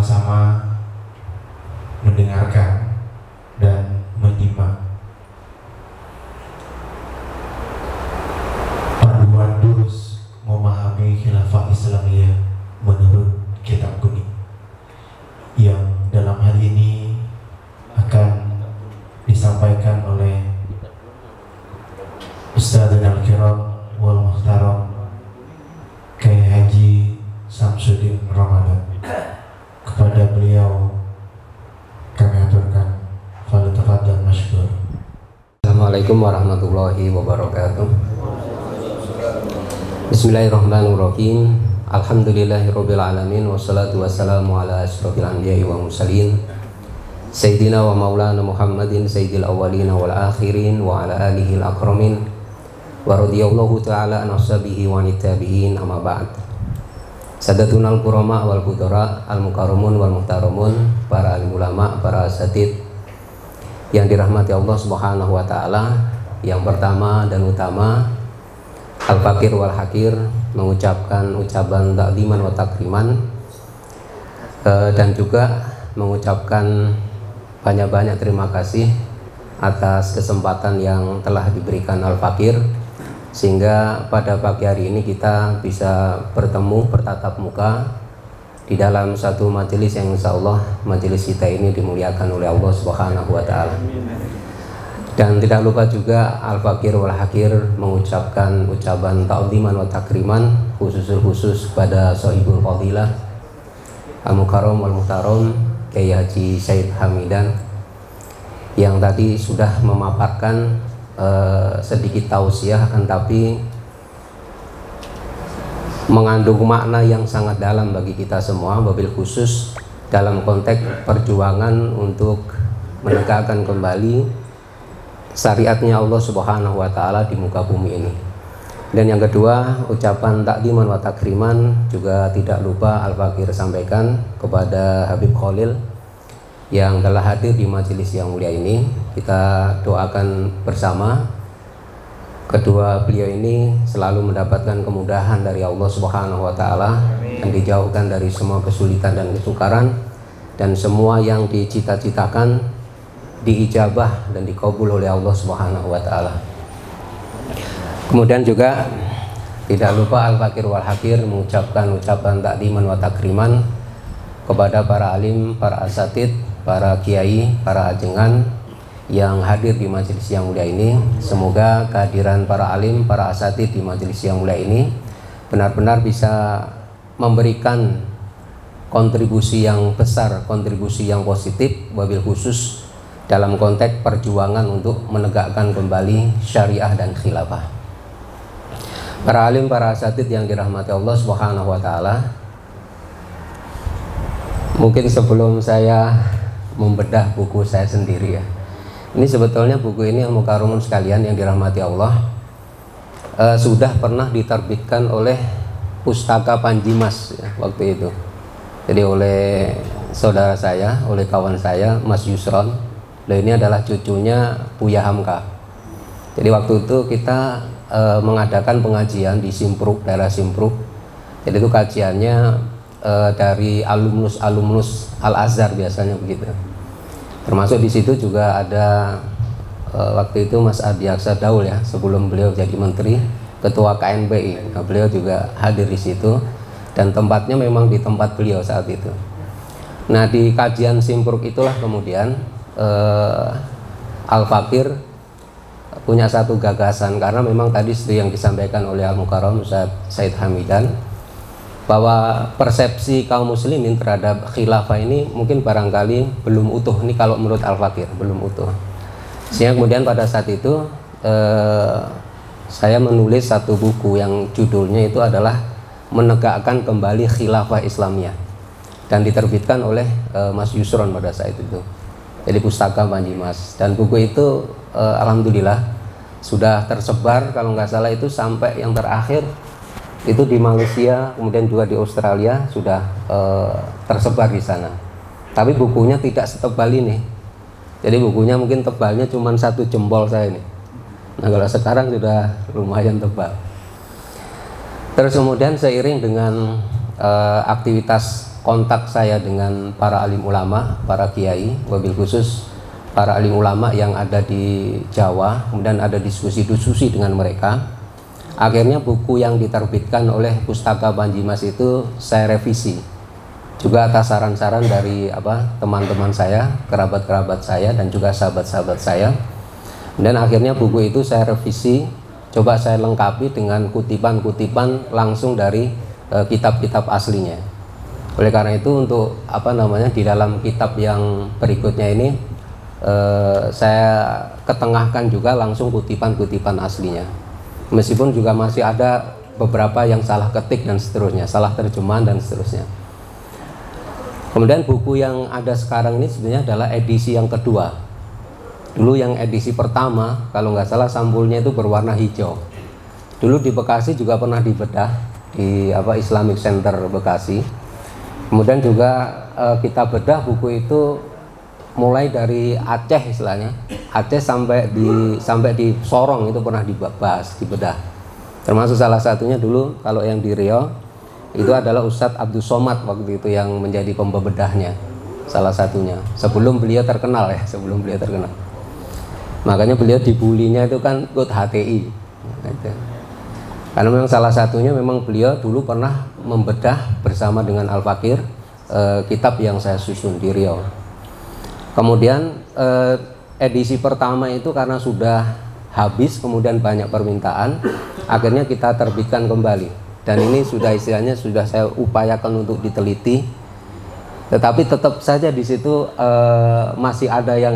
bersama-sama mendengarkan dan menyimak panduan durus memahami khilafah Islamiyah menurut kitab kuning, yang dalam hal ini akan disampaikan oleh Ustadzuna al-Kiram wal Muhtaram Kiai Haji Samsudin Ramadan. Kepada beliau kami aturkan falyatafadhal masykur. Assalamualaikum warahmatullahi wabarakatuh. Bismillahirrahmanirrahim. Alhamdulillahirabbil alamin wassalatu wassalamu ala asyrofil anbiya'i wa mursalin Sayyidina wa maulana Muhammadin sayyidil awwalin wal akhirin wa ala alihi al-akramin wa radhiyallahu ta'ala an ashabihi wa tabi'in, amma ba'd. Sadatunal kurama wal budara al mukarramun wal muhtaramun, para alim ulama, para asatid yang dirahmati Allah Subhanahu wa taala. Yang pertama dan utama, al-fakir wal hakir mengucapkan ucapan takdiman wa takriman, dan juga mengucapkan banyak-banyak terima kasih atas kesempatan yang telah diberikan al-fakir, sehingga pada pagi hari ini kita bisa bertemu bertatap muka di dalam satu majelis yang insya Allah majelis kita ini dimuliakan oleh Allah Subhanahu wa taala. Dan tidak lupa juga al-fakir wal hakir mengucapkan ucapan ta'ziman wa takriman khusus pada sahibul fadilah al-mukarram wal muhtaram Kiai Haji Said Hamidan, yang tadi sudah memaparkan sedikit tausiah, tapi mengandung makna yang sangat dalam bagi kita semua, wabil khusus dalam konteks perjuangan untuk menegakkan kembali syariatnya Allah Subhanahu wa taala di muka bumi ini. Dan yang kedua, ucapan takdiman wa takriman juga tidak lupa al-fakir sampaikan kepada Habib Khalil yang telah hadir di majelis yang mulia ini. Kita doakan bersama kedua beliau ini selalu mendapatkan kemudahan dari Allah Subhanahu wa taala dan dijauhkan dari semua kesulitan dan kesukaran, dan semua yang dicita-citakan diijabah dan dikabul oleh Allah Subhanahu wa taala. Kemudian juga tidak lupa al-fakir wal hakir mengucapkan ucapan takdiman wa takriman kepada para alim, para asatid, para kiai, para ajengan yang hadir di majelis yang mulia ini. Semoga kehadiran para alim, para asatid di majelis yang mulia ini benar-benar bisa memberikan kontribusi yang besar, kontribusi yang positif, wabil khusus dalam konteks perjuangan untuk menegakkan kembali syariah dan khilafah. Para alim, para asatid yang dirahmati Allah Subhanahu wa taala, mungkin sebelum saya membedah buku saya sendiri ya, ini sebetulnya buku ini yang mukarramun sekalian yang dirahmati Allah, sudah pernah diterbitkan oleh Pustaka Panji Mas ya, waktu itu. Jadi oleh saudara saya, oleh kawan saya Mas Yusron. Ini adalah cucunya Buya Hamka. Jadi waktu itu kita mengadakan pengajian di Simpruk, daerah Simpruk. Jadi itu kajiannya dari alumnus Al-Azhar biasanya begitu. Termasuk di situ juga ada waktu itu Mas Adiaksa Daul ya, sebelum beliau jadi menteri, ketua KNPI. Nah, beliau juga hadir di situ dan tempatnya memang di tempat beliau saat itu. Nah, di kajian Simpruk itulah kemudian al-fakir punya satu gagasan, karena memang tadi yang disampaikan oleh Al-Mukarram Ustaz Said Hamidan, bahwa persepsi kaum muslimin terhadap khilafah ini mungkin barangkali belum utuh. Ini kalau menurut al-fakir belum utuh. Sehingga kemudian pada saat itu saya menulis satu buku yang judulnya itu adalah Menegakkan Kembali Khilafah Islamiyah, dan diterbitkan oleh Mas Yusron pada saat itu. Jadi Pustaka Panji Mas, dan buku itu alhamdulillah sudah tersebar, kalau nggak salah itu sampai yang terakhir itu di Malaysia, kemudian juga di Australia sudah tersebar di sana. Tapi bukunya tidak setebal ini. Jadi bukunya mungkin tebalnya cuma 1 jempol saya ini. Nah, kalau sekarang sudah lumayan tebal. Terus kemudian seiring dengan aktivitas kontak saya dengan para alim ulama, para kiai, wabil khusus para alim ulama yang ada di Jawa, kemudian ada diskusi-diskusi dengan mereka. Akhirnya buku yang diterbitkan oleh Pustaka Banjimas itu saya revisi. Juga atas saran-saran dari teman-teman saya, kerabat-kerabat saya dan juga sahabat-sahabat saya. Dan akhirnya buku itu saya revisi, coba saya lengkapi dengan kutipan-kutipan langsung dari kitab-kitab aslinya. Oleh karena itu untuk di dalam kitab yang berikutnya ini saya ketengahkan juga langsung kutipan-kutipan aslinya. Meskipun juga masih ada beberapa yang salah ketik dan seterusnya, salah terjemahan dan seterusnya. Kemudian buku yang ada sekarang ini sebenarnya adalah edisi yang kedua. Dulu yang edisi pertama, kalau nggak salah sampulnya itu berwarna hijau. Dulu di Bekasi juga pernah dibedah di Islamic Center Bekasi. Kemudian juga kita bedah buku itu mulai dari Aceh istilahnya, Aceh sampai di Sorong itu pernah dibahas, dibedah. Termasuk salah satunya dulu kalau yang di Riau itu adalah Ustadz Abdul Somad waktu itu yang menjadi pembedahnya, salah satunya. Sebelum beliau terkenal. Makanya beliau dibulinya itu kan ikut HTI. Karena memang salah satunya memang beliau dulu pernah membedah bersama dengan Al-Fakir kitab yang saya susun di Riau. Kemudian edisi pertama itu karena sudah habis, kemudian banyak permintaan, akhirnya kita terbitkan kembali. Dan ini sudah istilahnya sudah saya upayakan untuk diteliti. Tetapi tetap saja di situ masih ada yang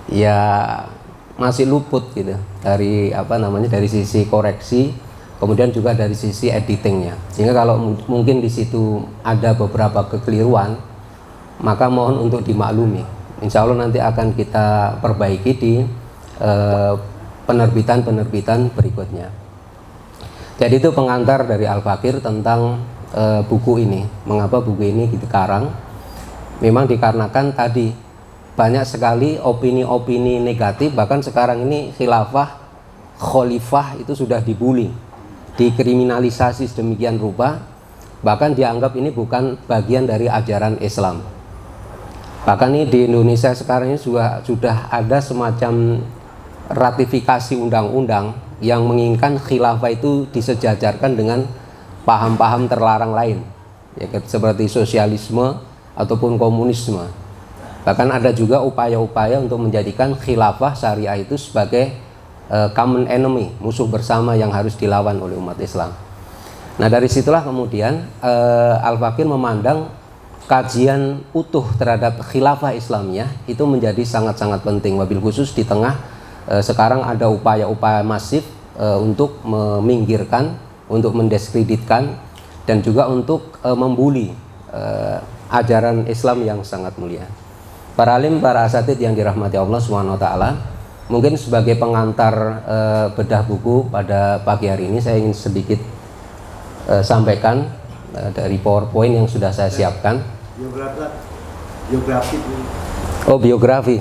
ya masih luput gitu dari dari sisi koreksi, kemudian juga dari sisi editingnya. Sehingga kalau mungkin di situ ada beberapa kekeliruan, maka mohon untuk dimaklumi. Insya Allah nanti akan kita perbaiki di penerbitan berikutnya. Jadi itu pengantar dari Al-Fakir tentang buku ini. Mengapa buku ini dikarang? Memang dikarenakan tadi banyak sekali opini-opini negatif, bahkan sekarang ini khilafah, khalifah itu sudah dibully, dikriminalisasi sedemikian rupa, bahkan dianggap ini bukan bagian dari ajaran Islam. Bahkan ini di Indonesia sekarang ini sudah ada semacam ratifikasi undang-undang yang menginginkan khilafah itu disejajarkan dengan paham-paham terlarang lain, ya, seperti sosialisme ataupun komunisme. Bahkan ada juga upaya-upaya untuk menjadikan khilafah syariah itu sebagai common enemy, musuh bersama yang harus dilawan oleh umat Islam. Nah dari situlah kemudian Al-Fakir memandang kajian utuh terhadap khilafah Islamiyah itu menjadi sangat-sangat penting, wabil khusus di tengah sekarang ada upaya-upaya masif untuk meminggirkan, untuk mendiskreditkan, dan juga untuk membuli ajaran Islam yang sangat mulia. Para alim, para asatid yang dirahmati Allah SWT, mungkin sebagai pengantar bedah buku pada pagi hari ini saya ingin sedikit sampaikan dari PowerPoint yang sudah saya siapkan. Biografi. Oh, biografi.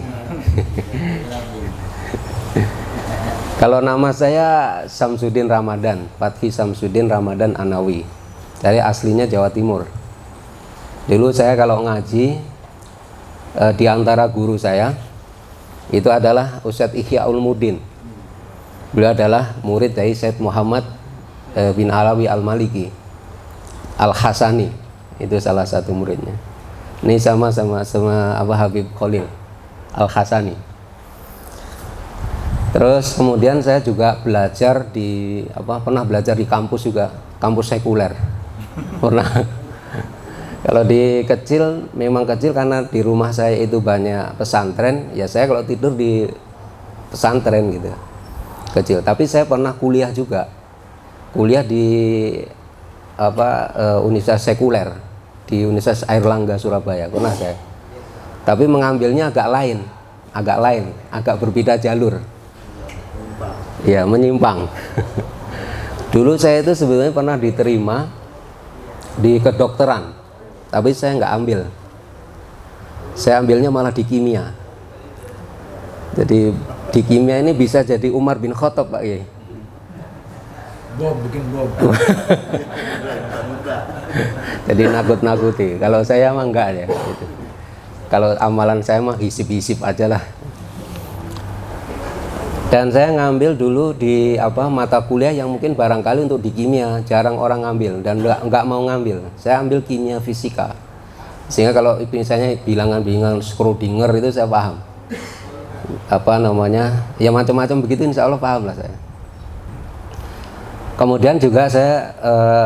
Kalau nama saya Samsudin Ramadan, Fatfi Samsudin Ramadan Anawi. Dari aslinya Jawa Timur. Dulu saya kalau ngaji di antara guru saya itu adalah Ustadz Ihya Ulumuddin. Beliau adalah murid dari Said Muhammad bin Alawi Al-Maliki Al-Hasani, itu salah satu muridnya. Ini sama Habib Khalil Al-Hasani. Terus kemudian saya juga belajar pernah belajar di kampus juga, kampus sekuler. Pernah. Kalau memang kecil karena di rumah saya itu banyak pesantren, ya saya kalau tidur di pesantren gitu, kecil. Tapi saya pernah kuliah juga, kuliah di universitas sekuler, di Universitas Airlangga Surabaya, pernah saya. Tapi mengambilnya agak berbeda jalur, ya menyimpang. Dulu saya itu sebenarnya pernah diterima di kedokteran. Tapi saya nggak ambil, saya ambilnya malah di kimia. Jadi di kimia ini bisa jadi Umar bin Khattab, Pak Kiai. Bikin Bob. Jadi nakut-nakuti. Kalau saya mah enggak ya gitu. Kalau amalan saya mah hisip-hisip aja lah. Dan saya ngambil dulu di mata kuliah yang mungkin barangkali untuk di kimia jarang orang ngambil dan enggak mau ngambil. Saya ambil kimia fisika. Sehingga kalau misalnya bilangan-bilangan Schrödinger itu saya paham. Ya macam-macam begitu insya Allah paham lah saya. Kemudian juga saya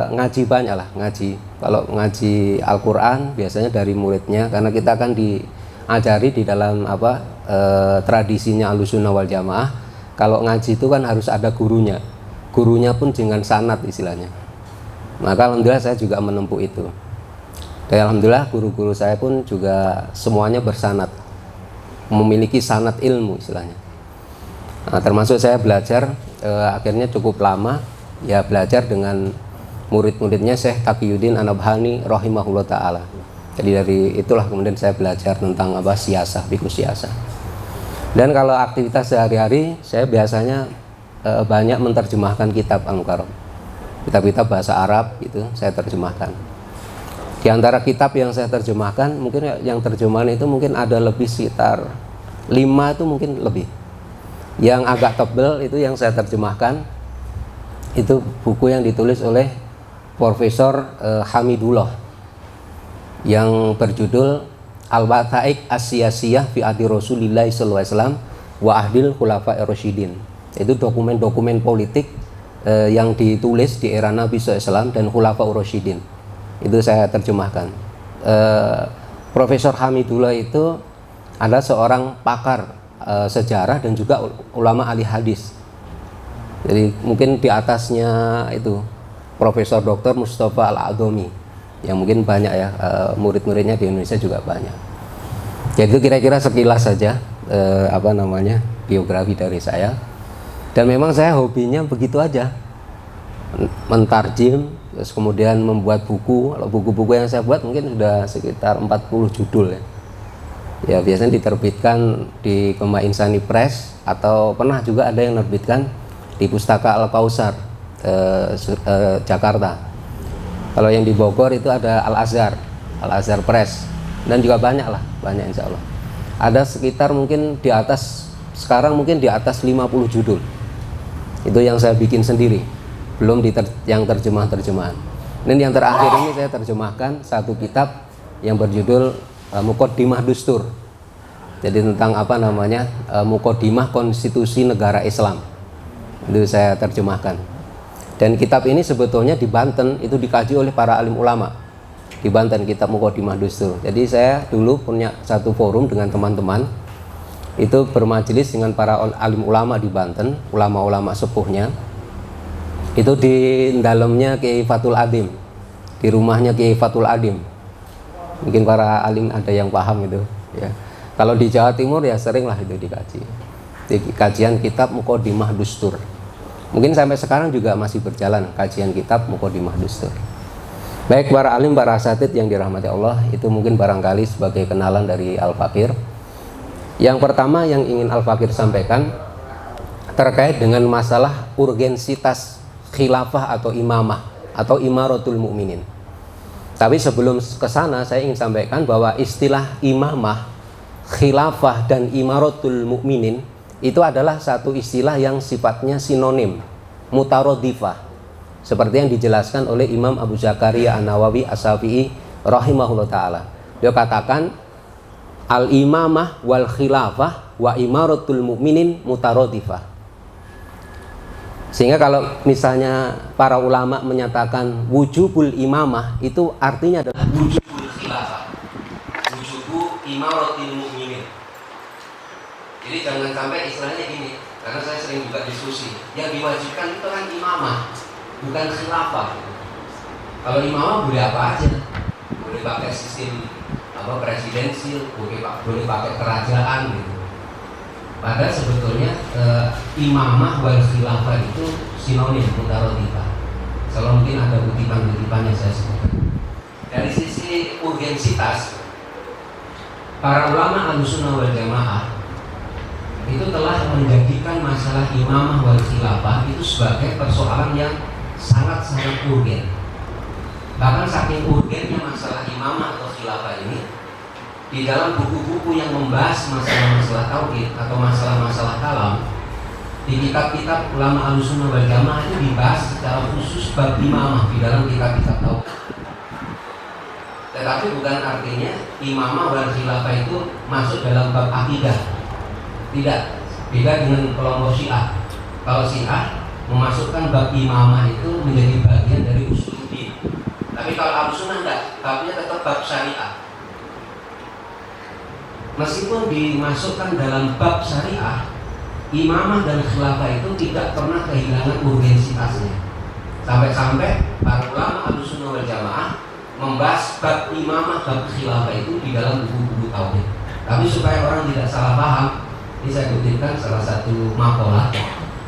ngaji banyak lah, ngaji. Kalau ngaji Al-Quran biasanya dari muridnya, karena kita akan diajari di dalam tradisinya Ahlussunnah wal Jamaah. Kalau ngaji itu kan harus ada gurunya, gurunya pun dengan sanad istilahnya. Maka alhamdulillah saya juga menempuh itu. Dan alhamdulillah guru-guru saya pun juga semuanya bersanad, memiliki sanad ilmu istilahnya. Nah, termasuk saya belajar akhirnya cukup lama ya belajar dengan murid-muridnya Syekh Taqiyuddin An-Nabhani rahimahullah ta'ala. Jadi dari itulah kemudian saya belajar tentang siasah, fikih siasah. Dan kalau aktivitas sehari-hari saya biasanya banyak menerjemahkan kitab Al-Mukarram, kitab-kitab bahasa Arab gitu saya terjemahkan. Di antara kitab yang saya terjemahkan, mungkin yang terjemahan itu mungkin ada lebih sekitar 5 itu mungkin lebih. Yang agak tebal itu yang saya terjemahkan itu buku yang ditulis oleh Profesor Hamidullah yang berjudul Al-Watha'iq As-Siyasiyah fi Ahdi Rasulillah sallallahu alaihi wasallam wa Ahdil Khulafa'ir Rasyidin. Itu dokumen-dokumen politik yang ditulis di era Nabi SAW dan Khulafa'ur Rasyidin. Itu saya terjemahkan. Profesor Hamidullah itu adalah seorang pakar sejarah dan juga ulama ahli hadis. Jadi mungkin di atasnya itu Profesor Dr. Mustafa Al-Adhomi yang mungkin banyak ya, murid-muridnya di Indonesia juga banyak. Jadi itu kira-kira sekilas saja biografi dari saya. Dan memang saya hobinya begitu aja, mentarjim, terus kemudian membuat buku. Kalau buku-buku yang saya buat mungkin sudah sekitar 40 judul ya. Ya biasanya diterbitkan di Kema Insani Press atau pernah juga ada yang menerbitkan di Pustaka Al-Kausar Jakarta. Kalau yang di Bogor itu ada Al-Azhar Press, dan juga banyak insya Allah. Ada sekitar mungkin di atas, sekarang mungkin di atas 50 judul. Itu yang saya bikin sendiri, belum yang terjemahan. Dan yang terakhir ini saya terjemahkan satu kitab yang berjudul Muqaddimah Dustur. Jadi tentang Muqaddimah Konstitusi Negara Islam. Itu saya terjemahkan. Dan kitab ini sebetulnya di Banten itu dikaji oleh para alim ulama. Di Banten kitab Muqaddimah Dustur. Jadi saya dulu punya satu forum dengan teman-teman. Itu bermajelis dengan para alim ulama di Banten, ulama-ulama sepuhnya. Itu di dalamnya Kiai Fatul Adim. Di rumahnya Kiai Fatul Adim. Mungkin para alim ada yang paham itu ya. Kalau di Jawa Timur ya seringlah itu dikaji. Di kajian kitab Muqaddimah Dustur. Mungkin sampai sekarang juga masih berjalan kajian kitab Muqaddimah Dustur. Baik para alim, para asatidz yang dirahmati Allah, itu mungkin barangkali sebagai kenalan dari Al-Fakir. Yang pertama yang ingin Al-Fakir sampaikan terkait dengan masalah urgensitas khilafah atau imamah atau imaratul mukminin. Tapi sebelum ke sana saya ingin sampaikan bahwa istilah imamah, khilafah dan imaratul mukminin itu adalah satu istilah yang sifatnya sinonim, mutarodifah, seperti yang dijelaskan oleh Imam Abu Zakaria An-Nawawi As-Syafi'i rahimahullah ta'ala. Dia katakan al-imamah wal khilafah wa imaratul mu'minin mutarodifah. Sehingga kalau misalnya para ulama menyatakan wujubul imamah, itu artinya adalah wujubul khilafah, wujubu imaratul mu'minin. Jadi jangan sampai istilahnya gini, karena saya sering juga diskusi, yang diwajibkan itu kan imamah, bukan khilafah. Kalau imamah boleh apa aja, boleh pakai sistem presidensil, boleh pakai kerajaan gitu. Padahal sebetulnya imamah wal khilafah itu sinonim, mutarodifah. Kalau mungkin ada kutipan-kutipan yang saya sebutkan. Dari sisi urgensitas, para ulama Ahlussunnah wal Jamaah itu telah menjadikan masalah imamah wal khilafah itu sebagai persoalan yang sangat-sangat urgen. Bahkan saking urgennya masalah imamah atau khilafah ini, di dalam buku-buku yang membahas masalah-masalah tauhid atau masalah-masalah kalam, di kitab-kitab ulama Ahlussunnah wal Jamaah itu dibahas secara khusus bab imamah di dalam kitab-kitab tauhid. Tetapi bukan artinya imamah wal khilafah itu masuk dalam bab akidah. Tidak. Beda dengan kelompok Syiah. Kalau Syiah memasukkan bab imamah itu menjadi bagian dari usuluddin. Tapi kalau Ahlussunnah enggak, babnya tetap bab syariah. Meskipun dimasukkan dalam bab syariah, imamah dan khilafah itu tidak pernah kehilangan urgensitasnya. Sampai-sampai para ulama Ahlussunnah wal Jamaah membahas bab imamah, bab khilafah itu di dalam buku-buku tauhid. Tapi supaya orang tidak salah paham, ini saya kutipkan salah satu maqalah,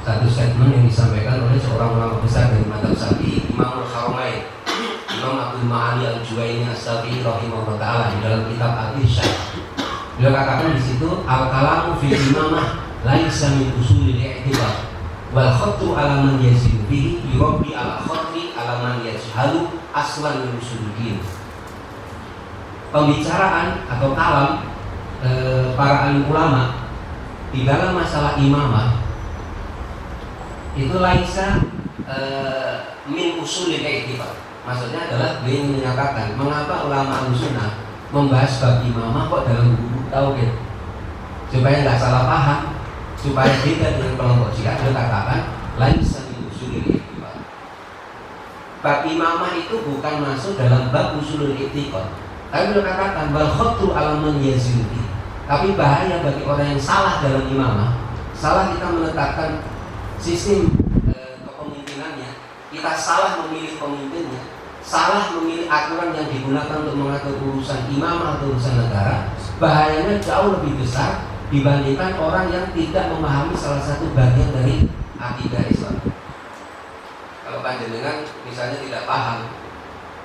satu statement yang disampaikan oleh seorang ulama besar dari mazhab Syafi'i, Imamul Haramain, Imam Abdul Ma'ali Al-Juwaini As-Syafi'i rahimahullah taala, di dalam kitab Al-Irsyad. Beliau katakan di situ, al-kalamu fil imamah laisa min usulil i'tibar wal khattu ala man yazidu bihi yurabbi ala khatti ala man yajhalu aslan min usuluddin. Pembicaraan atau kalam para alim ulama di dalam masalah imamah itu laisa min usulil i'tibar. Maksudnya adalah beliau menyatakan mengapa ulama Ahlussunnah membahas bab imamah kok dalam buku tauhid, supaya nggak salah paham, supaya beda dengan kelompok Syiah. Dia katakan laisa min usulil i'tibar. Bab imamah itu bukan masuk dalam bab usulul i'tiqad. Tapi beliau katakan wal khattu ala man yazidi. Tapi bahaya bagi orang yang salah dalam imamah. Salah kita menetapkan sistem kepemimpinannya, kita salah memilih pemimpinnya, salah memilih aturan yang digunakan untuk mengatur urusan imamah atau urusan negara. Bahayanya jauh lebih besar dibandingkan orang yang tidak memahami salah satu bagian dari akidah Islam. Kalau panjenengan misalnya tidak paham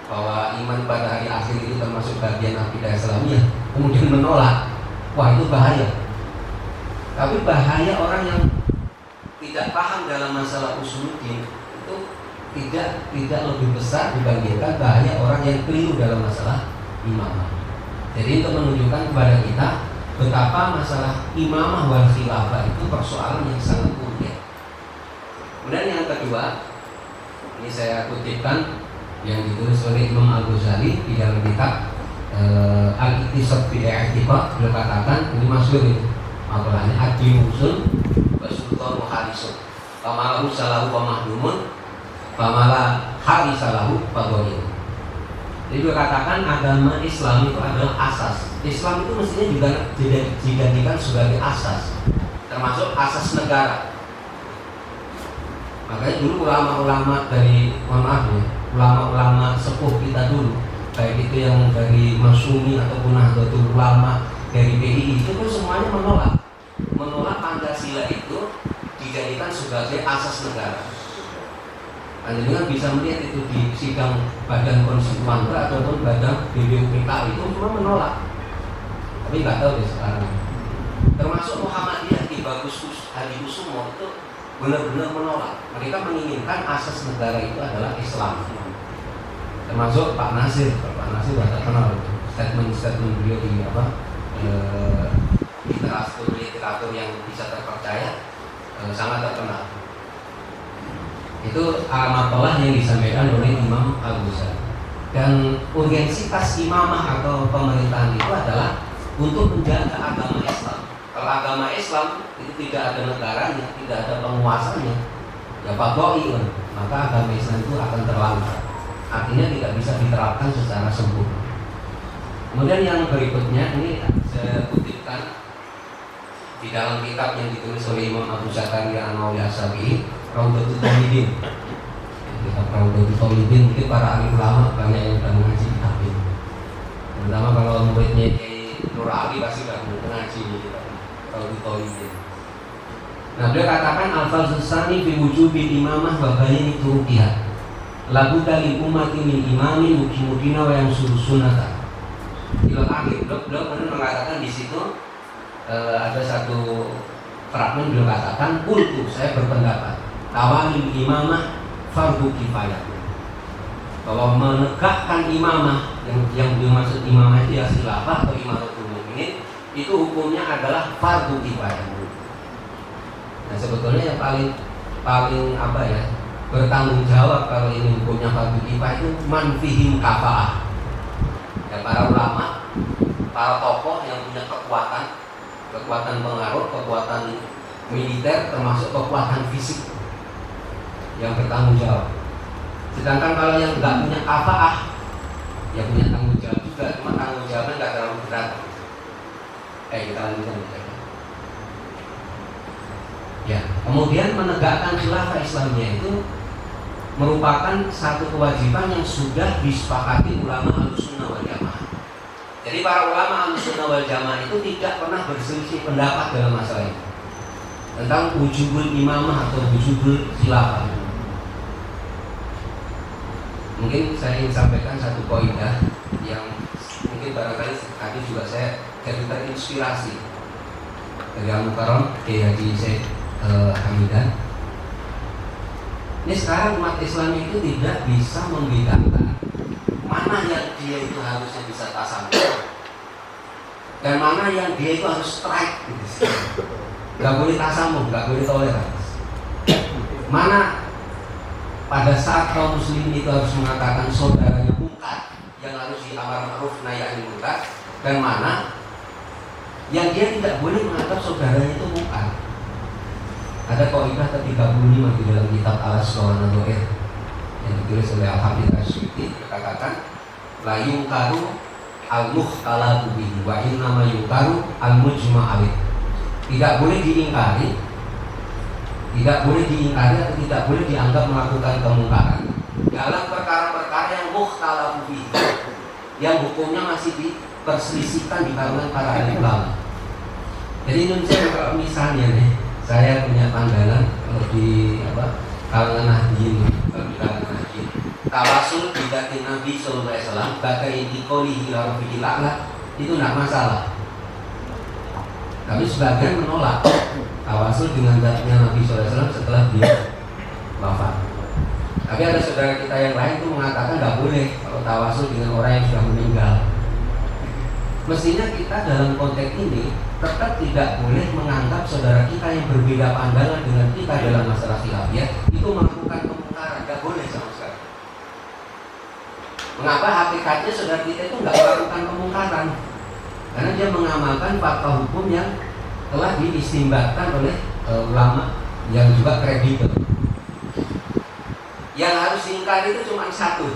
bahwa iman pada hari akhir itu termasuk bagian akidah Islamiyah, kemudian menolak, wah itu bahaya. Tapi bahaya orang yang tidak paham dalam masalah usuluddin itu tidak lebih besar dibandingkan bahaya orang yang keliru dalam masalah imamah. Jadi untuk menunjukkan kepada kita betapa masalah imamah wal khilafah itu persoalan yang sangat urgen. Kemudian yang kedua, ini saya kutipkan yang ditulis oleh Imam Al-Ghazali di dalam kitab Al-Iqtisad fi I'tiqad. Beliau katakan, ini masyhur ini maqalahnya, ad-din usul wa sultan harisun pamalahu salahu pamahdumun pamala harisalahu fadhil. Jadi dia katakan agama Islam itu adalah asas. Islam itu mestinya juga dijadikan sebagai asas, termasuk asas negara. Makanya dulu ulama-ulama dari ulama-ulama sepuh kita dulu, baik itu yang dari Masyumi ataupun Nahdlatul Ulama dari PII, itu pun semuanya menolak Pancasila itu dijadikan sebagai asas negara. Anda bisa melihat itu di sidang Badan Konstituan ataupun Badan BPUPK itu cuma menolak. Tapi nggak tahu deh sekarang. Termasuk Muhammadiyah di Bagus Hadi Kusumo itu benar-benar menolak. Mereka menginginkan asas negara itu adalah Islam. Termasuk Pak Nasir sudah kenal statement beliau di literatur yang bisa terpercaya, sangat terkenal. Itu maqalah yang disampaikan oleh Imam Al-Ghazali. Dan urgensitas imamah atau pemerintahan itu adalah untuk menjaga agama Islam. Kalau agama Islam itu tidak ada negaranya, tidak ada penguasanya, ya fadha'il, maka agama Islam itu akan terlantar. Artinya tidak bisa diterapkan secara sempurna. Kemudian yang berikutnya ini saya kutipkan di dalam kitab yang ditulis oleh Imam Abu Zakaria An-Nawawi As-Syafi'i, Raudhatul Talibin. Kitab Raudhatul Talibin mungkin para ahli ulama banyak yang sudah mengaji kitab ini. Terutama kalau muridnya Nur Ali pasti sudah mengaji kitab Raudhatul Talibin. Nah, dia katakan al-falsus tsani fi wujubi imamah wa bayani turuqiha. Lagu dari umat ini imami mukimudina wa yang suruh sunata. Ila akhir beliau mengatakan di situ ada satu fragmen beliau katakan, kultu, saya berpendapat tawali imamah fardu kifayah. bahwa menegakkan imamah, yang dimaksud imamah itu ya khilafah atau imamatul mukminin, itu hukumnya adalah fardu kifayah. Nah sebetulnya yang paling apa ya, bertanggung jawab kalau ini hukumnya fardu kifayah itu man fihim kafaah. Ya, para ulama, para tokoh yang punya kekuatan pengaruh, kekuatan militer, termasuk kekuatan fisik yang bertanggung jawab. Sedangkan kalau yang nggak punya kafaah, ya punya tanggung jawab juga, cuma tanggung jawabnya nggak terlalu berat. Kita lanjutkan. Ya, kemudian menegakkan khilafah Islamiyah itu merupakan satu kewajiban yang sudah disepakati ulama Ahlussunnah wal Jamaah. Jadi para ulama Ahlussunnah wal Jamaah itu tidak pernah berselisih pendapat dalam masalah ini tentang wujubul imamah atau wujubul khilafah. Mungkin saya ingin sampaikan satu kaidah yang mungkin barangkali tadi juga saya jadi terinspirasi dari Al-Mukarram Kiai Haji Syekh Hamidan. Ini sekarang umat Islam itu tidak bisa membedakan mana yang dia itu harusnya bisa tasamuh dan mana yang dia itu harus strike. Gak boleh tasamuh, gak boleh toleransi. Mana pada saat kaum muslimin itu harus mengatakan saudaranya mungkar, yang harus diamar ma'ruf nahi anil munkar, dan mana yang dia tidak boleh menganggap saudaranya itu mungkar. Ada kaidah ke-35 di dalam kitab Al-Asqawan Ad-Dhair yang ditulis oleh Al-Hafidz Asy-Syafi'i, berkatakan la yungkaru al-mukhtalatu bihi wa innama yungkaru al-mujma'alih. Tidak boleh diingkari atau tidak boleh dianggap melakukan kemungkaran dalam perkara-perkara yang mukhtalafu fihi, yang hukumnya masih diperselisihkan di kalangan para ahli ulama. Jadi Indonesia kalau misalnya nih, saya punya pandangan kalau di kalangan nahdien, tawasul bidatin Nabi sallallahu alaihi wasallam bagai intikoli ila rabbil a'la, itu enggak masalah. Tapi sebagian menolak tawasul dengan zatnya Nabi SAW setelah dia wafat. Tapi ada saudara kita yang lain itu mengatakan nggak boleh kalau tawasul dengan orang yang sudah meninggal. Mestinya kita dalam konteks ini tetap tidak boleh menganggap saudara kita yang berbeda pandangan dengan kita dalam masalah khilafiyah itu melakukan kemungkaran. Nggak boleh sama sekali. Mengapa hakikatnya saudara kita itu nggak melakukan kemungkaran? Karena dia mengamalkan fatwa hukum yang telah diistimbatkan oleh ulama yang juga kredibel. Yang harus diingkari itu cuma satu,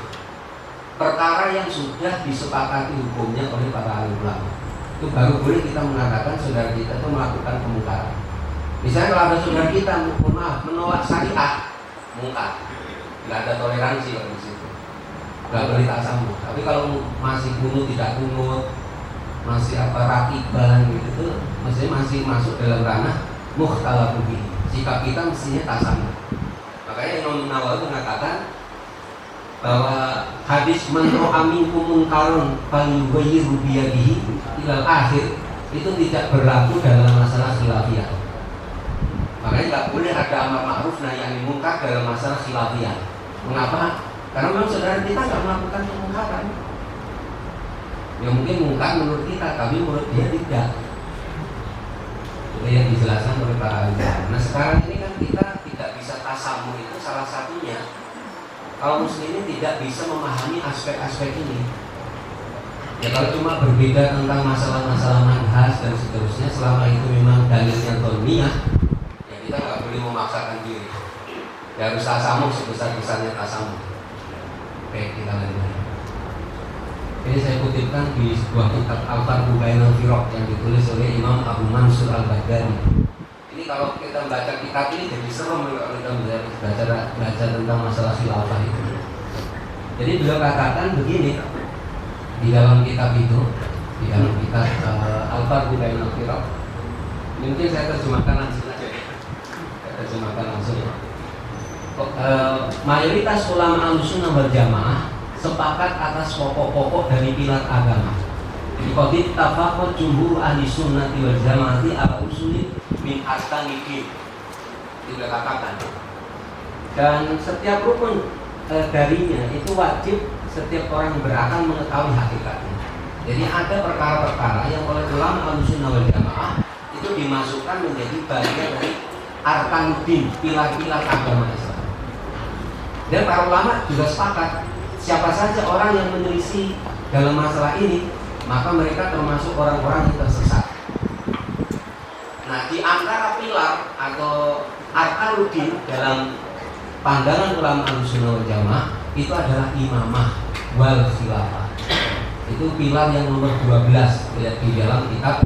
perkara yang sudah disepakati hukumnya oleh para ahli ulama. Itu baru boleh kita mengatakan saudara kita itu melakukan kemungkaran. Misalnya kalau ada saudara kita menolak syariah, mungkar, nggak ada toleransi di situ, nggak boleh tasamuh. Tapi kalau masih kunut tidak kunut, masih rakiban gitu, masih masuk dalam ranah mukhtalafu fihi. Sikap kita mestinya tasamuh. Makanya Imam Nawawi mengatakan bahwa hadis man ra'a minkum munkaran falyughayyirhu bi yadihi ilal akhir itu tidak berlaku dalam masalah khilafiyah. Makanya nggak boleh ada amar ma'ruf nahi anil munkar dalam masalah khilafiyah. Mengapa? Karena memang saudara kita nggak melakukan kemungkaran. Ya mungkin mungkar menurut kita, tapi menurut dia tidak. Itu yang dijelaskan oleh para ahli. Nah sekarang ini kan kita tidak bisa tasamuh, itu salah satunya. Kalau muslimin tidak bisa memahami aspek-aspek ini. Ya kalau cuma berbeda tentang masalah-masalah manhaj dan seterusnya, selama itu memang dalilnya dhanniyah, ya kita nggak boleh memaksakan diri. Ya harus tasamuh sebesar-besarnya tasamuh. Baik, kita lanjutkan. Ini saya kutipkan di sebuah kitab Al-Farqu Bainal Firaq yang ditulis oleh Imam Abu Mansur Al-Baghdadi. Ini kalau kita membaca kitab ini jadi serem kalau kita belajar tentang masalah khilafah itu. Jadi beliau katakan begini di dalam kitab itu, di dalam kitab Al-Farqu Bainal Firaq. Mungkin saya terjemahkan langsung aja. Mayoritas ulama Ahlussunnah wal Jamaah sepakat atas pokok-pokok dari pilar agama. Qad tafaqat jumhur ahli sunnati wal jamaati ala usuli min arkanid. Itu dikatakan. Dan setiap rukun darinya itu wajib setiap orang yang berakal mengetahui hakikatnya. Jadi ada perkara-perkara yang oleh ulama Ahlussunnah wal Jamaah itu dimasukkan menjadi bagian dari arkanuddin, pilar-pilar agama Islam. Dan para ulama juga sepakat, siapa saja orang yang menyelisih dalam masalah ini, maka mereka termasuk orang-orang yang tersesat. Nah, di antara pilar atau arkanuddin dalam pandangan ulama Ahlussunnah wal Jamaah itu adalah imamah wal khilafah. Itu pilar yang nomor 12 lihat di dalam kitab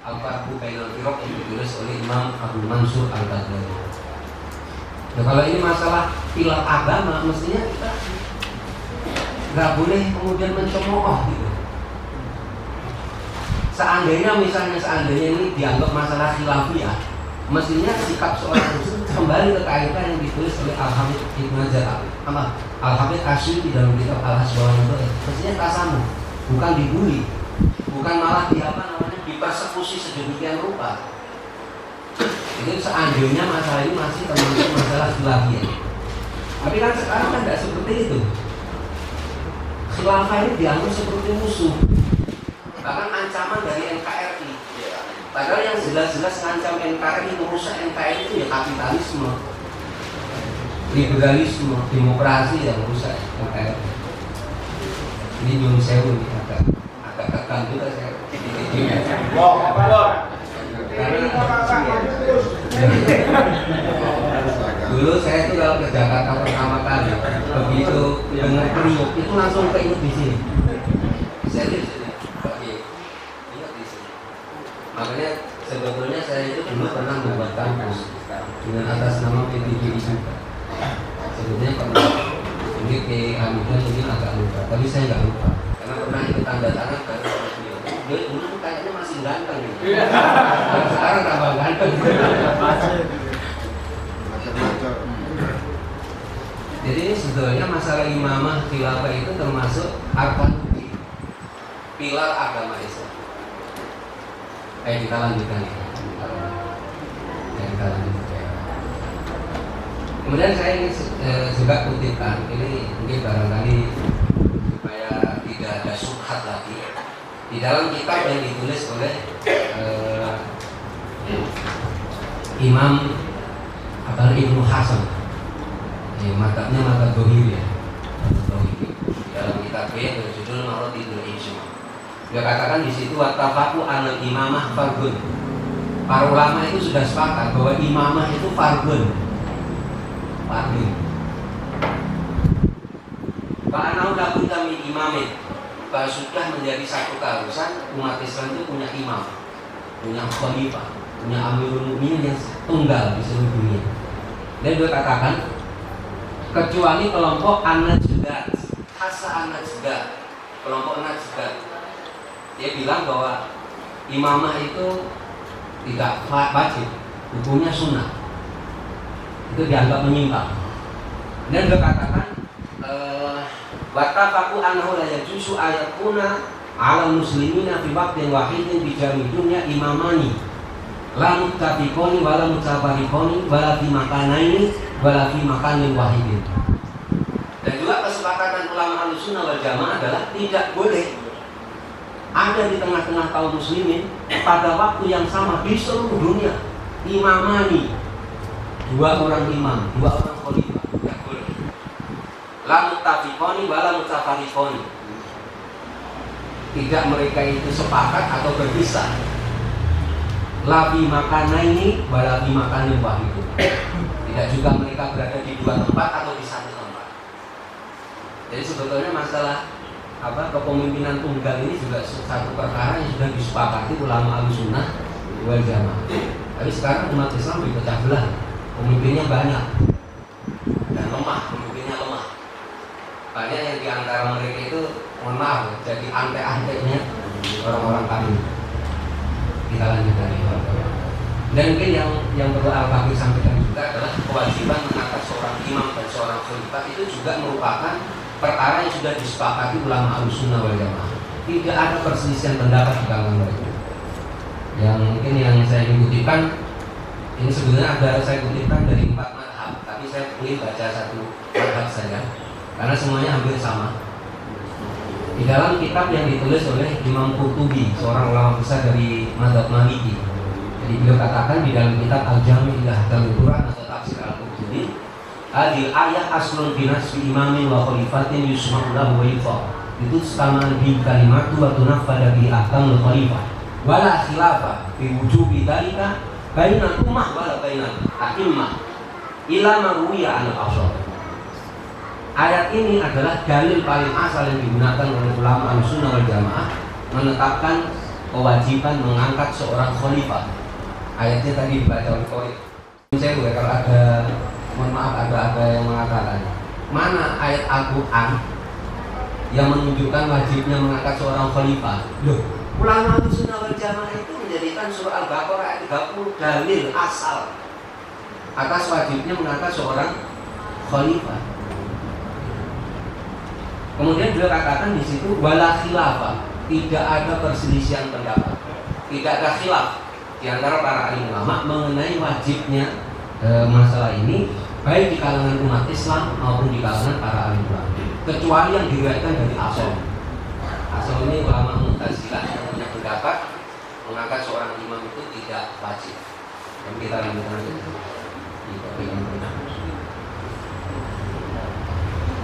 Al-Farqu Bainal Firaq yang ditulis oleh Imam Abu Mansur Al-Ghazali. Nah, kalau ini masalah pilar agama, mestinya kita nggak boleh kemudian mencemooh gitu. Seandainya ini dianggap masalah khilafiyah, mestinya sikap seorang muslim kembali ke kaidah yang ditulis oleh Al-Hafidz Ibnu Hajar Al-Hafidz Asy'ari dalam kitab Al-Hasbawani. Mestinya tasamuh, bukan dibully, bukan malah dipersekusi sedemikian rupa. Jadi seandainya masalah ini masih termasuk masalah khilafiyah. Tapi kan sekarang kan tidak seperti itu. Khilafah ini dianggap seperti musuh, bahkan ancaman dari NKRI. Padahal yang jelas-jelas ngancam NKRI, merusak NKRI itu ya kapitalisme, liberalisme, demokrasi yang merusak NKRI. Ini nyun sewu nih, agak tekan juga saya. Dulu saya tuh kalau ke Jakarta pertama kali, begitu dengar Priok itu langsung keinget di sini. Saya di sini, ingat di sini. Makanya sebetulnya saya itu dulu pernah membuat kampus dengan atas nama PTGI juga. Sebetulnya pernah. Ini ke Hamidah mungkin agak lupa, tapi saya nggak lupa karena pernah ikut tanda tangan karena dia dulu tuh kayaknya masih ganteng gitu. Sekarang tambah ganteng. Jadi ini sebetulnya masalah imamah khilafah itu termasuk arkanuddin, pilar agama Islam. Kita lanjutkan ya. Kita lanjutkan. Kemudian saya ingin juga kutipkan, ini mungkin barangkali supaya tidak ada subhat lagi. Di dalam kitab yang ditulis oleh Imam Ibnu Hasan, madhabnya madhab Dohiri ya. Di dalam kitab yang berjudul Maratidul Ijma'. Dia katakan di situ wattafaqu anal imamah fardun. Para ulama itu sudah sepakat bahwa imamah itu fardun. Fa'anau labudda min imamin. Bahwa sudah menjadi satu keharusan umat Islam itu punya imam, punya khalifah, punya amirul mukminin yang tunggal di seluruh dunia. Dan dia katakan kecuali kelompok an-najdat, khasa an-najdat, kelompok an-najdat. Dia bilang bahwa imamah itu tidak wajib, hukumnya sunnah. Itu dianggap menyimpang. Dan dia katakan wattafaqu annahu la yajuzu ayakuna 'ala muslimina fi waqtin wahidin bi jami dunya imamani la muttafiqani wa la mutafariqani wa la fi makanaini wa la fi makanin wahidin. Dan juga kesepakatan ulama Ahlussunnah wal Jamaah adalah tidak boleh ada di tengah-tengah kaum muslimin pada waktu yang sama di seluruh dunia imamani, dua orang imam, dua orang khalifah, tidak boleh. La muttafiqani wa la mutafariqani. Tidak mereka itu sepakat atau berpisah. La fi makanaini wa la fi makanin wahid. Tidak juga mereka berada di dua tempat atau di satu tempat. Jadi sebetulnya masalah kepemimpinan tunggal ini juga satu perkara yang sudah disepakati ulama Ahlussunnah wal Jamaah. Tapi sekarang umat Islam dipecah belah. Pemimpinnya banyak dan lemah, pemimpinnya lemah. Banyak yang diantara mereka itu, mohon maaf, jadi ante-antenya orang-orang kami. Kita lanjutkan ini. Dan mungkin yang perlu Al-Fakih sampaikan juga adalah kewajiban mengangkat seorang imam dan seorang khalifah itu juga merupakan perkara yang sudah disepakati ulama Ahlussunnah wal Jamaah. Tidak ada perselisihan pendapat di kalangan mereka. Yang mungkin yang saya ingin kutipkan, ini sebenarnya ada saya kutipkan dari 4 madhab, tapi saya ingin baca satu madhab saja. karena semuanya hampir sama. Di dalam kitab yang ditulis oleh Imam Qurtubi, seorang ulama besar dari Madzhab Maliki. Jadi beliau katakan di dalam kitab Al-Jami' ila Ahkamil Quran atau Tafsir Al-Qurtubi, hadil ayat aslun fi nasbi imamin wa khalifatin yusma'u lahu wa yufa. Itu setaman bil kalimatu wa tunaffada bi ahkamul khalifah. Wala khilafah fi wujubi dzalika bainal ummah wala bainal a'immah ila ma ruwiya an al-ashab. Ayat ini adalah dalil paling asal yang digunakan oleh ulama Ahlussunnah wal Jamaah menetapkan kewajiban mengangkat seorang khalifah. Ayatnya tadi dibaca oleh Qori. Saya juga kalau ada, mohon maaf, ada yang mengatakan mana ayat Al-Quran yang menunjukkan wajibnya mengangkat seorang khalifah. Loh, ulama Ahlussunnah wal Jamaah itu menjadikan surah Al-Baqarah ayat 30 dalil asal atas wajibnya mengangkat seorang khalifah. Kemudian beliau katakan di situ wala khilafah, tidak ada perselisihan pendapat, tidak ada khilaf di antara para alim ulama mengenai wajibnya masalah ini, baik di kalangan umat Islam maupun di kalangan para alim ulama, kecuali yang diriwayatkan dari Ashab. Ashab ini ulama Mu'tazilah yang punya pendapat mengangkat seorang imam itu tidak wajib. Dan kita lanjutkan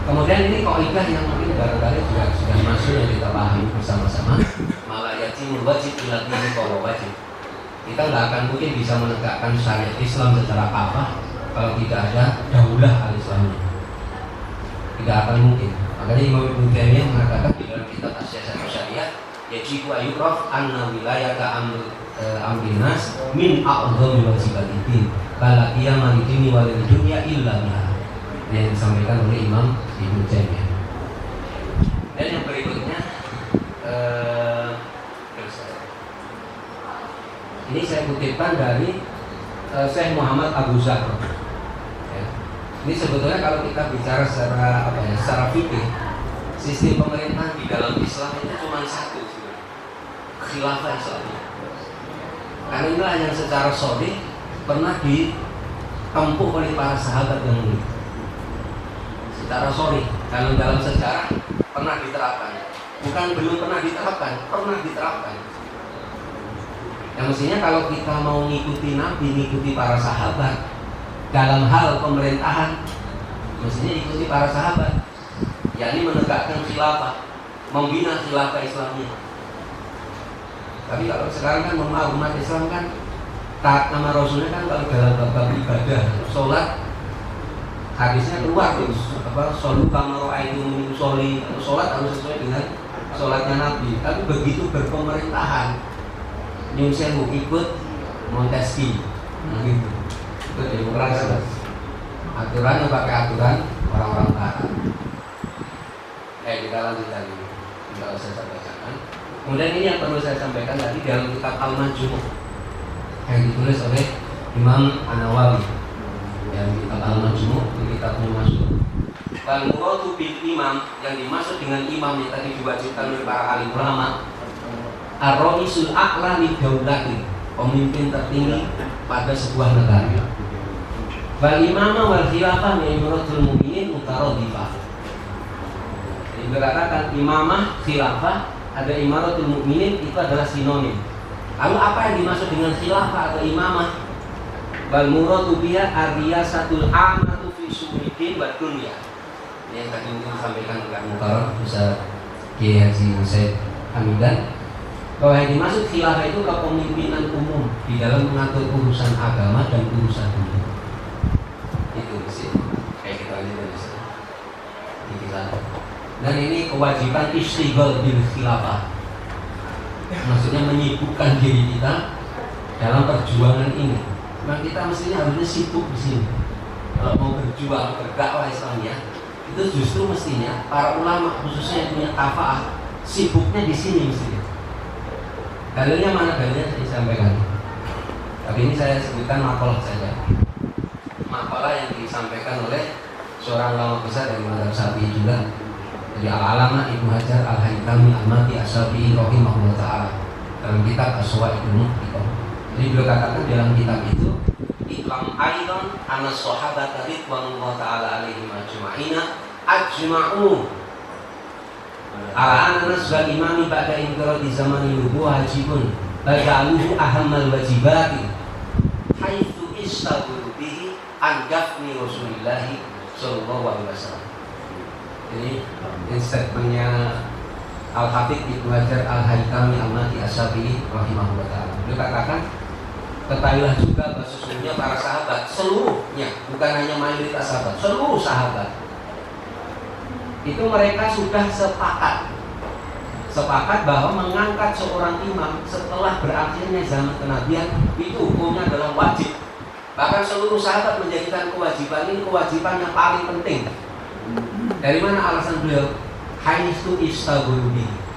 kemudian ini kaidah yang mungkin barangkali juga sudah masuk yang kita pahami bersama-sama. Malayatimul wajib ila dini qawa wajib. Kita nggak akan mungkin bisa menegakkan syariat Islam secara kafah kalau tidak ada daulah al-Islamnya. Tidak akan mungkin. Makanya Imam Ibnu Taimiyah mengatakan di dalam kitab As-Siyasah Syariah, yajibu ayyuraf anna wilayata amrin nas min a'dhamil wajibatin. Bala qiyamah dini wal dunya illa biha. Yang disampaikan oleh Imam Ibnu Taimiyah. Dan yang berikutnya ini saya kutipkan dari Syekh Muhammad Abu Zakr. Ya. Ini sebetulnya kalau kita bicara secara fikih, sistem pemerintahan di dalam Islam itu cuma satu, khilafah Islamiyah. Karena inilah yang secara sahih pernah ditempuh oleh para sahabat yang mulia. Secara sorry, kalau dalam sejarah pernah diterapkan, bukan belum pernah diterapkan, pernah diterapkan. Yang mestinya kalau kita mau ngikuti Nabi, ngikuti para sahabat dalam hal pemerintahan, mestinya ikuti para sahabat, yakni menegakkan khilafah, membina khilafah Islamnya. Tapi kalau sekarang kan umat Islam kan taat nama Rasulnya kan kalau dalam bab ibadah, sholat, hadisnya keluar tuh solu kamaro aitu soli, sholat harus sesuai dengan sholatnya Nabi. Tapi begitu berpemerintahan, nyun sewu ikut Montesquieu, gitu. Itu demokrasi. Aturan yang pakai aturan orang-orang barat. Kita lanjut lagi, tidak usah saya bacakan. Kemudian ini yang perlu saya sampaikan tadi dalam kitab Al-Majmu' yang ditulis oleh Imam An-Nawawi. Yang kitab Al-Majmu' di kitabnya masuk. Wal muradu bil imam, yang dimaksud dengan imam yang tadi diwajibkan oleh para alim ulama, ar-ra'isul a'la li daulati, pemimpin tertinggi pada sebuah negara. Wal imamah wal khilafah min imratul mu'minin mutaradifah. Jadi berkatakan imamah, khilafah, ada imaratul mu'minin, itu adalah sinonim. Lalu apa yang dimaksud dengan khilafah atau imamah? Wal muradu biha ar-riyasatul 'ammatu fi sumuddin wa dunya. Yang tadi disampaikan oleh Mukarram bisa Kiai Haji Said Hamidan, bahwa yang dimaksud khilafah itu kepemimpinan umum di dalam mengatur urusan agama dan urusan dunia. Itu sih kayak gitu aja dari sini. Dan ini kewajiban istighfar bil khilafah, maksudnya menyibukkan diri kita dalam perjuangan ini. Memang kita mestinya harusnya sibuk di sini. Kalau mau berjuang berdakwah Islamiyah, itu justru mestinya para ulama khususnya yang punya kafaah sibuknya di sini mestinya. Dalilnya mana? Dalilnya saya sampaikan. Tapi ini saya sebutkan makalah saja. Makalah yang disampaikan oleh seorang ulama besar dari mazhab Syafi'i juga, dari Al-Alama Ibnu Hajar Al-Haytami Al-Mati Asy-Syafi'i rahimahullah taala dalam kitab As-Sawa'iqul Muhtiqah. Jadi beliau katakan dalam kitab itu, Iklam aidan anna sahabata ridwanullah ta'ala alaihim ajma'ina ajma'u ala anna nasbal imami ba'da inqiradi zamani nubuwah wajibun baja'aluhu ahammal wajibati haitsu istaghfiru bihi an dafni Rasulillahi sallallahu alaihi wasallam. Ini statementnya Al-Hafidz Ibnu Hajar Al-Haytami Al-Mati Asy-Syafi'i rahimahullah ta'ala. Beliau katakan, ketahuilah juga bahwa sesungguhnya para sahabat seluruhnya, bukan hanya mayoritas sahabat, seluruh sahabat itu mereka sudah sepakat bahwa mengangkat seorang imam setelah berakhirnya zaman kenabian itu hukumnya adalah wajib. Bahkan seluruh sahabat menjadikan kewajiban ini kewajiban yang paling penting. Dari mana alasan beliau? Haitsu istaghfiru,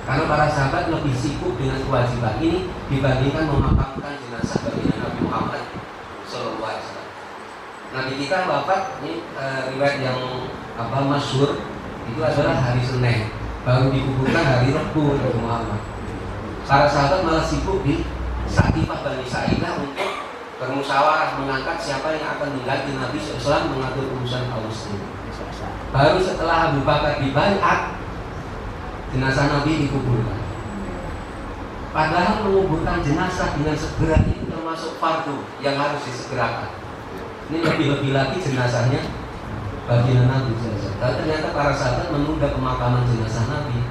karena para sahabat lebih sibuk dengan kewajiban ini dibandingkan memakamkan jenazah baginda Nabi Muhammad sallallahu alaihi wasallam. Nabi kita wafat ini riwayat yang masyhur itu adalah hari Senin, baru dikuburkan hari Rabu Nabi Muhammad. Para sahabat malah sibuk di Saqifah Bani Sa'idah untuk bermusyawarah mengangkat siapa yang akan mengganti Nabi SAW mengatur urusan kaum muslimin. Baru setelah Abu Bakar dibaiat, jenazah Nabi dikuburkan. Padahal menguburkan jenazah dengan segera itu termasuk fardu yang harus disegerakan. Ini lebih-lebih lagi jenazahnya baginda Nabi SAW. Dan ternyata para sahabat menunda pemakaman jenazah Nabi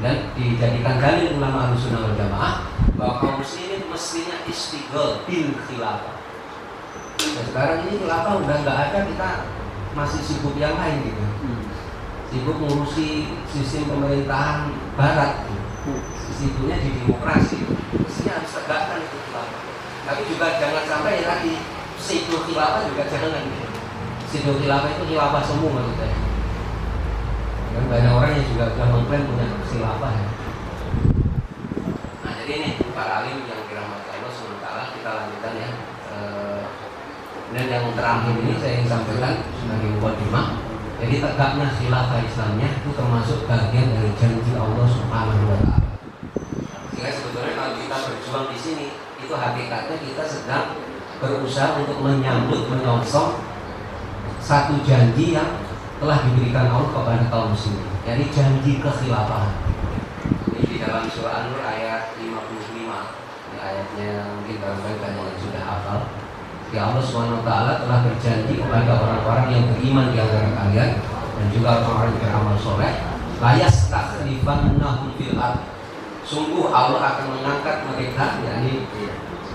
dan dijadikan dalil ulama Ahlussunnah wal Jamaah bahwa kaum muslimin mestinya istighol bil khilafah. Dan sekarang ini khilafah udah nggak ada, kita masih sibuk yang lain gitu. Sibuk ngurusi sistem pemerintahan barat, sibuknya di demokrasi. Mestinya harus tegakkan itu khilafah. Tapi juga jangan sampai ya tadi sibuk khilafah juga jangan. Sibuk khilafah itu khilafah semu maksudnya. Dan banyak orang yang juga sudah mengklaim punya khilafah ya. Nah jadi ini para alim yang dirahmati Allah SWT, kita lanjutkan ya. Dan yang terakhir ini saya ingin sampaikan sebagai mukadimah. Jadi tegaknya khilafah Islamnya itu termasuk bagian dari janji Allah Subhanahu wa taala. Sehingga sebetulnya kalau kita berjuang di sini, itu hakikatnya kita sedang berusaha untuk menyambut, menyongsong satu janji yang telah diberikan Allah kepada kaum muslimin. Jadi janji kekhilafahan. Ini di dalam surah An-Nur ayat 55. Ini ayatnya mungkin barangkali banyak yang sudah hafal. Ya Allah SWT telah berjanji kepada orang-orang yang beriman di antara kalian dan juga orang-orang yang beramal soleh, la yastakhlifannahum fil ardh. Sungguh Allah akan mengangkat mereka, yakni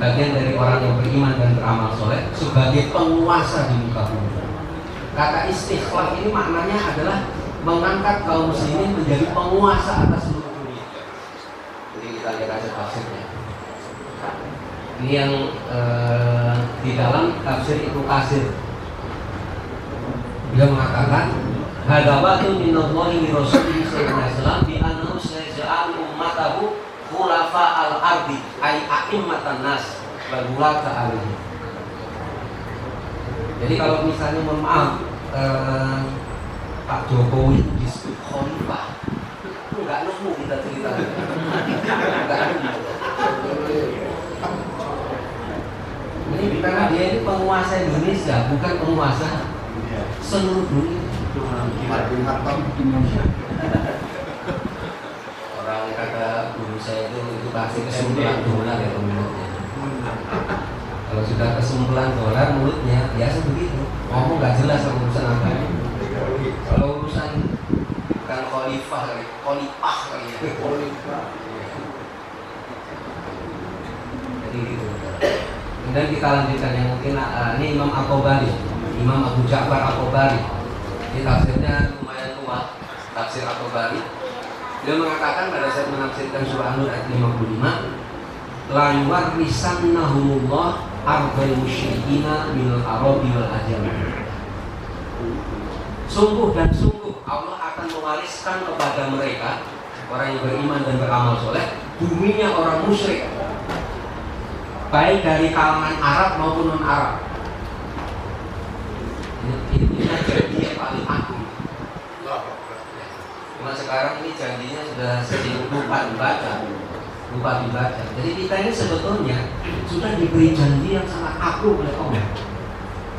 bagian dari orang yang beriman dan beramal soleh, sebagai penguasa di muka bumi. Kata istikhlaf ini maknanya adalah mengangkat kaum muslimin menjadi penguasa atas seluruh dunia. Jadi kita lihat aja tafsirnya. Ini yang di dalam tafsir Ibnu Katsir, dia mengatakan hadawatu minallahi li rasulihi sallallahu alaihi wasallam bi annahu sayaj'al ummatahu khulafa al-ardi ay a'immatan nas wa ghulata alaihi. Jadi kalau misalnya mohon maaf Pak Jokowi disebut khalifah, itu enggak nemu kita cerita. Enggak nemu. Ini karena dia ini penguasa Indonesia, bukan penguasa seluruh dunia. Orang kata guru saya itu pasti kesimpulan dolar ya mulutnya. Kalau sudah kesimpulan dolar mulutnya biasa begitu. Ngomong nggak jelas sama urusan apa. Kalau urusan bukan khalifah kali, khalifah kali ya. Jadi gitu. Kemudian kita lanjutkan yang mungkin ini Imam At-Tabari, Imam Abu Ja'far At-Tabari. Ini tafsirnya lumayan tua, tafsir At-Tabari. Dia mengatakan pada saat menafsirkan surah An-Nur ayat 55, la yuwarrisannahumullah ardhal musyrikina minal arabi wal ajam. Sungguh dan sungguh Allah akan mewariskan kepada mereka orang yang beriman dan beramal soleh buminya orang musyrik, baik dari kalangan Arab maupun non-Arab. Ini janji yang paling agung. Cuma sekarang ini janjinya sudah sering lupa dibaca. Jadi kita ini sebetulnya sudah diberi janji yang sangat agung oleh Allah.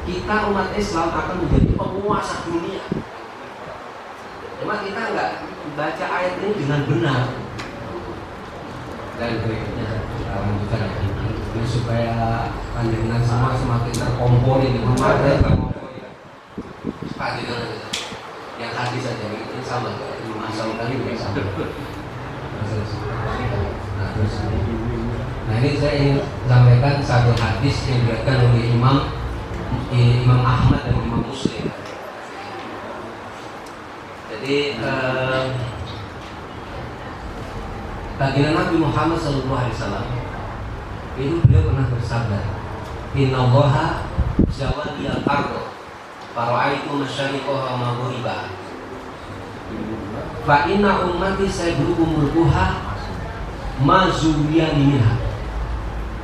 Kita umat Islam akan menjadi penguasa dunia. Cuma kita nggak baca ayat ini dengan benar. Dan berikutnya kita lanjutkan ini supaya panjenengan semua semakin terkomponi di rumah dan terkomponi. Panjenengan yang hadis saja ini sama, asal kali ini sama. Nah ini saya ingin sampaikan satu hadis yang diriwayatkan oleh Imam Ahmad dan Imam Muslim. Jadi baginda Nabi Muhammad SAW itu beliau pernah bersabda, Innallaha zawaliyal ardo fara'aitu masyariqaha wa maghribaha fa inna ummati sayablugu mulkuha ma zuwiyani minha.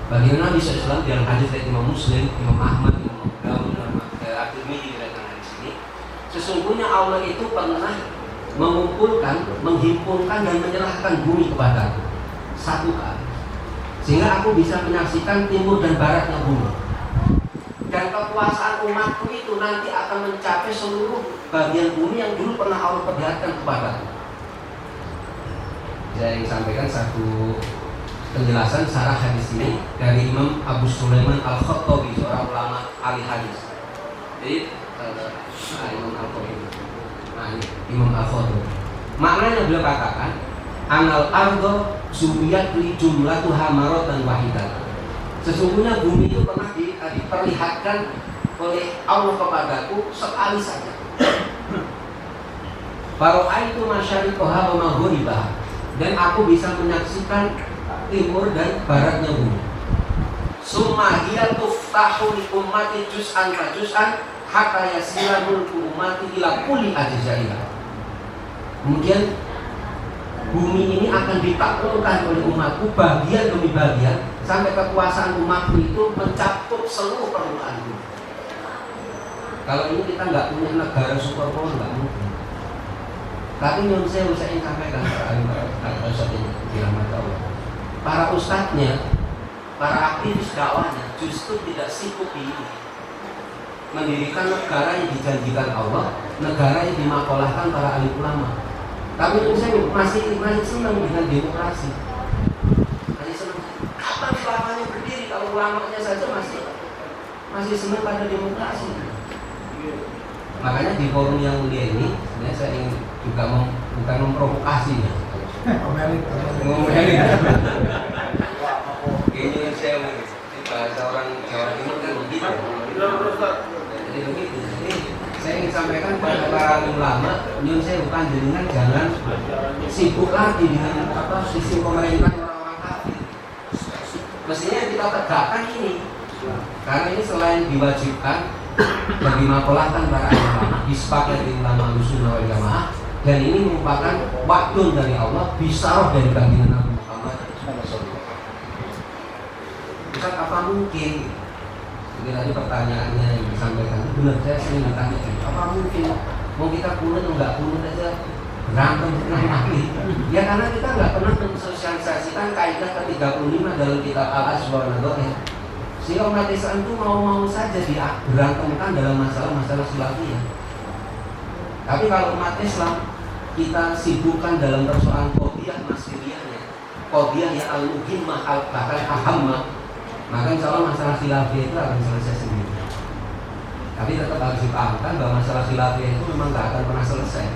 Baginda Nabi SAW dalam hadis dari Imam Muslim, Imam Ahmad, Imam Dawud, Imam At-Tirmidzi diriwayatkan hadis ini, sesungguhnya Allah itu pernah mengumpulkan, menghimpunkan dan menyerahkan bumi kepadaku satu kali, sehingga aku bisa menyaksikan timur dan baratnya bumi. Dan kekuasaan umatku itu nanti akan mencapai seluruh bagian bumi yang dulu pernah Allah perlihatkan kepadaku. Saya ingin sampaikan satu penjelasan syarah hadis ini dari Imam Abu Sulaiman Al-Khattabi, seorang ulama ahli hadis. Jadi Imam Al-Khattabi, maknanya beliau katakan, anal ardo subiyat li jumlatuha maratan wahidatan. Sesungguhnya bumi itu pernah diperlihatkan oleh Allah kepadaku sekali saja. Fara'aitu masyariqaha wa maghribaha, dan aku bisa menyaksikan timur dan baratnya bumi. Summa hiya tuftahu li ummati juz'an fa juz'an hatta yasila mulku ummati ila kulli ajzaiha. Kemudian bumi ini akan ditaklukkan oleh umatku bagian demi bagian sampai kekuasaan umatku itu mencakup seluruh permukaan bumi. Kalau ini kita nggak punya negara super power nggak mungkin. Tapi yang saya ingin sampaikan para ustadz ini dirahmati Allah, para ustadznya, para aktivis dakwahnya justru tidak sibuk ini mendirikan negara yang dijanjikan Allah, negara yang dimakolahkan para ahli ulama. Tapi saya masih senang dengan demokrasi. Masih senang. Kapan ulamanya berdiri kalau ulamanya saja masih senang pada demokrasi? Makanya di forum yang mulia ini, sebenarnya saya ingin juga bukan memprovokasi ya. Ini saya bahasa orang Jawa Timur kan begitu. Jadi begitu. Jadi saya ingin sampaikan kepada para ulama, nyun saya bukan jenengan jangan sibuk lagi dengan sistem pemerintah orang-orang kafir. Mestinya kita tegakkan ini, karena ini selain diwajibkan dan dimakolahkan para ulama, disepakati ulama Ahlussunnah wal Jamaah, dan ini merupakan waktu dari Allah, bisyarah dari baginda Nabi Muhammad SAW. Ustaz, apa mungkin? Jadi tadi pertanyaannya yang disampaikan itu benar, saya sering ditanya, apa mungkin mau kita punut atau nggak punut aja berantem tengah mati? Ya karena kita nggak pernah mensosialisasikan kaidah ke-35 dalam kitab Al-Aswar Nadoeh. Sehingga umat Islam itu mau-mau saja berantemkan dalam masalah-masalah khilafiyah. Tapi kalau umat Islam kita sibukkan dalam persoalan qadhiyah nasiriyahnya, qadhiyah yang al-muhimmah bahkan ahammah, maka insya Allah masalah khilafiyah itu akan selesai sendiri. Tapi tetap harus dipahamkan bahwa masalah khilafiyah itu memang nggak akan pernah selesai.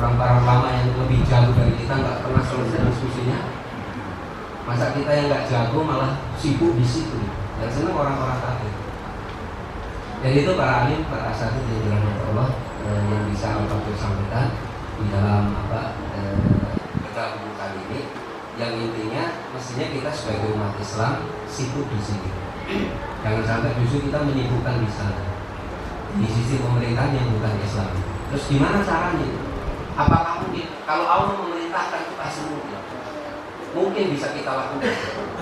Orang para ulama yang lebih jago dari kita nggak pernah selesai diskusinya. Masa kita yang nggak jago malah sibuk di situ. Dan senang orang-orang kafir. Jadi itu para alim, para asatidz yang dirahmati Allah yang bisa Al-Fatih sampaikan di dalam kita kali ini. Yang intinya mestinya kita sebagai umat Islam sibuk di sini. Jangan sampai justru kita menyibukkan di sana, di sisi pemerintahan yang bukan Islam. Terus gimana caranya? Apakah mungkin? Kalau Allah memerintahkan itu pasti mungkin. Mungkin bisa kita lakukan,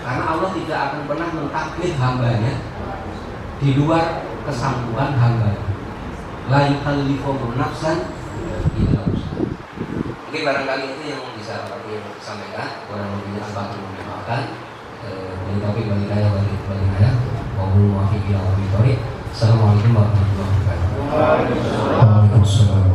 karena Allah tidak akan pernah mentaklid hambanya di luar kesanggupan hamba. La yukallifu nafsan illa wus'aha. Oke, barangkali itu yang bisa kami sampaikan. Kurang lebihnya apa yang dimaafkan. Dari topik bagi saya bagi saya. Wahyu muwaffiq ila aqwamit thoriq. Assalamualaikum warahmatullahi wabarakatuh. Waalaikumsalam.